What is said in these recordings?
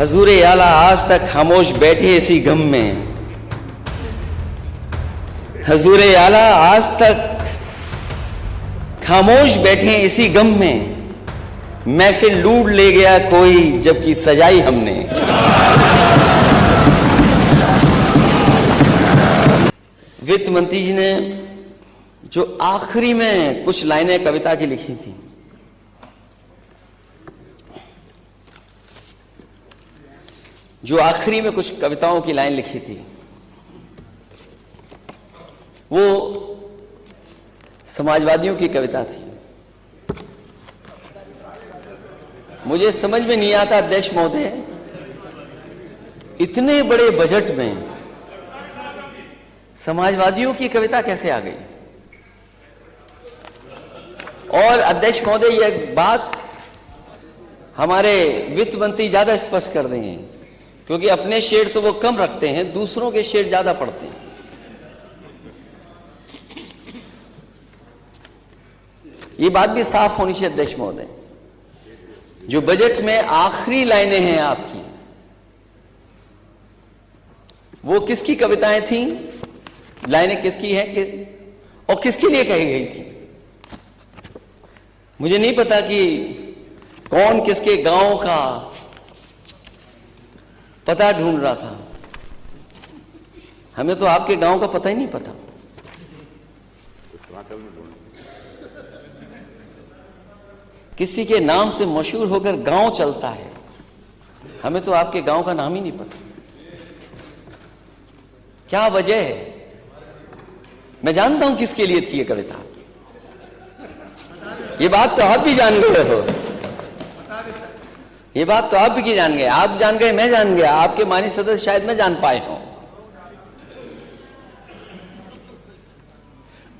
हजूरे आला आज तक खामोश बैठे इसी गम में, हजूरे आला आज तक खामोश बैठे इसी गम में, महफिल लूट ले गया कोई जबकि सजाई हमने। वित्त मंत्री जी ने जो आखिरी में कुछ लाइनें कविता की लिखी थी, जो आखिरी में कुछ कविताओं की लाइन लिखी थी, वो समाजवादियों की कविता थी। मुझे समझ में नहीं आता अध्यक्ष महोदय, इतने बड़े बजट में समाजवादियों की कविता कैसे आ गई। और अध्यक्ष महोदय, यह बात हमारे वित्त मंत्री ज्यादा स्पष्ट कर देंगे, क्योंकि अपने शेर तो वो कम रखते हैं, दूसरों के शेर ज्यादा पढ़ते हैं। ये बात भी साफ होनी चाहिए अध्यक्ष महोदय। जो बजट में आखिरी लाइनें हैं आपकी, वो किसकी कविताएं थी, लाइनें किसकी हैं और किसके लिए कही गई थी। मुझे नहीं पता कि कौन किसके गांव का पता ढूंढ रहा था। हमें तो आपके गांव का पता ही नहीं पता। किसी के नाम से मशहूर होकर गांव चलता है, हमें तो आपके गांव का नाम ही नहीं पता। क्या वजह है? मैं जानता हूं किसके लिए थी ये कविता। ये बात तो आप भी जान गए हो, ये बात तो आप भी जान गए। आप जान गए, मैं जान गया, आपके माननीय सदस्य शायद न जान पाए हों।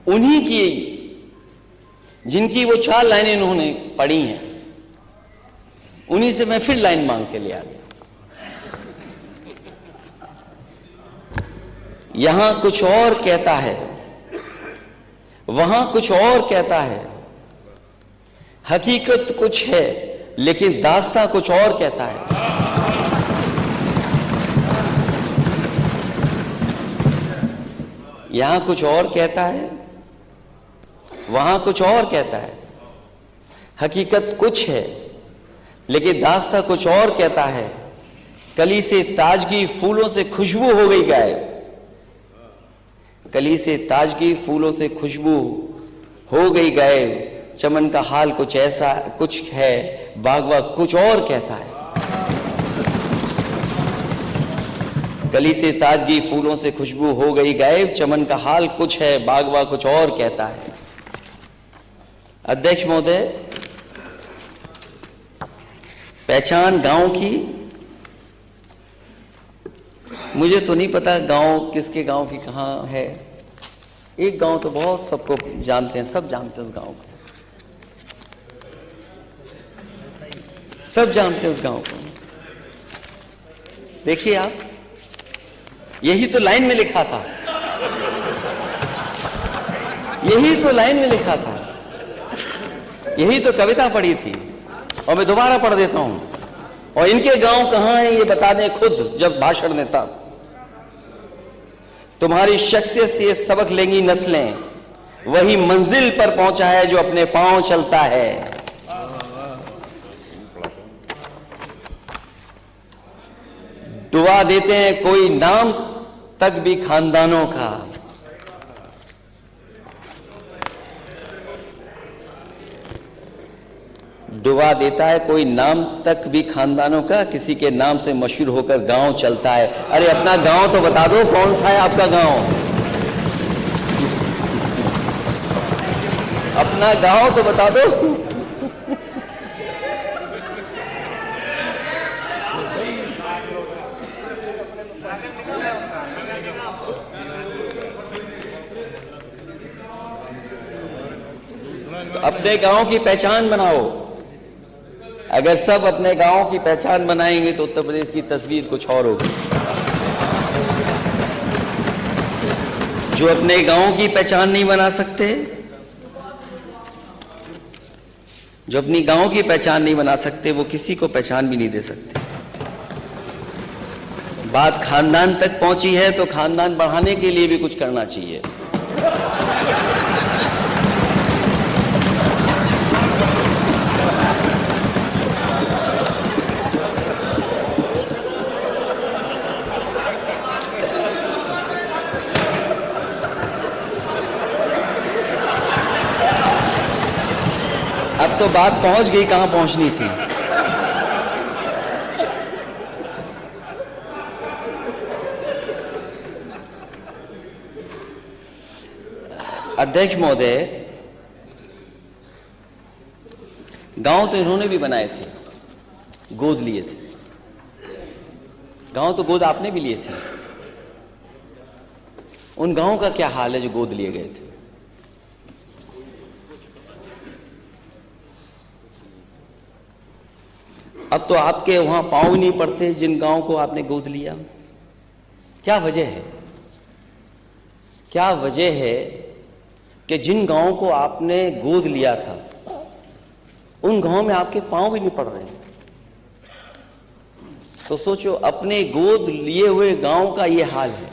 उन्हीं की जिनकी वो 4 लाइनें इन्होंने पढ़ी हैं, उन्हीं से मैं फिर लाइन मांग के ले आ गया। यहां कुछ और कहता है, वहां कुछ और कहता है, हकीकत कुछ है लेकिन दास्तां कुछ और कहता है। यहां कुछ और कहता है, वहां कुछ और कहता है, हकीकत कुछ है लेकिन दास्तां कुछ और कहता है। कली से ताजगी फूलों से खुशबू हो गई गायब, कली से ताजगी फूलों से खुशबू हो गई गायब। चमन का हाल कुछ ऐसा कुछ है, बागवा कुछ और कहता है। कली से ताजगी फूलों से खुशबू हो गई गायब, चमन का हाल कुछ है, बागवा कुछ और कहता है। अध्यक्ष महोदय, पहचान गांव की, मुझे तो नहीं पता गांव किसके गांव की कहां है। एक गांव तो बहुत सबको जानते हैं, सब जानते हैं उस गांव को, सब जानते हैं उस गांव को। देखिए आप, यही तो लाइन में लिखा था, यही तो लाइन में लिखा था, यही तो कविता पढ़ी थी। और मैं दोबारा पढ़ देता हूं। और इनके गांव कहां है ये बता दें खुद जब भाषण देता। तुम्हारी शख्सियत से ये सबक लेंगी नस्लें, वही मंजिल पर पहुंचा है जो अपने पांव चलता है। दुआ देते हैं कोई नाम तक भी खानदानों का, डुबा देता है कोई नाम तक भी खानदानों का, किसी के नाम से मशहूर होकर गांव चलता है। अरे अपना गांव तो बता दो, कौन सा है आपका गांव? अपना गांव तो बता दो। तो अपने गांव की पहचान बनाओ। अगर सब अपने गांव की पहचान बनाएंगे तो उत्तर प्रदेश की तस्वीर कुछ और होगी। जो अपने गांव की पहचान नहीं बना सकते, जो अपनी गांव की पहचान नहीं बना सकते, वो किसी को पहचान भी नहीं दे सकते। बात खानदान तक पहुंची है तो खानदान बढ़ाने के लिए भी कुछ करना चाहिए। अब तो बात पहुंच गई कहां पहुंचनी थी। अध्यक्ष महोदय, गांव तो इन्होंने भी बनाए थे, गोद लिए थे। गांव तो गोद आपने भी लिए थे। उन गांवों का क्या हाल है जो गोद लिए गए थे? अब तो आपके वहां पांव नहीं पड़ते जिन गांव को आपने गोद लिया। क्या वजह है? क्या वजह है कि जिन गांवों को आपने गोद लिया था उन गांवों में आपके पांव भी नहीं पड़ रहे? तो सोचो, अपने गोद लिए हुए गांव का ये हाल है।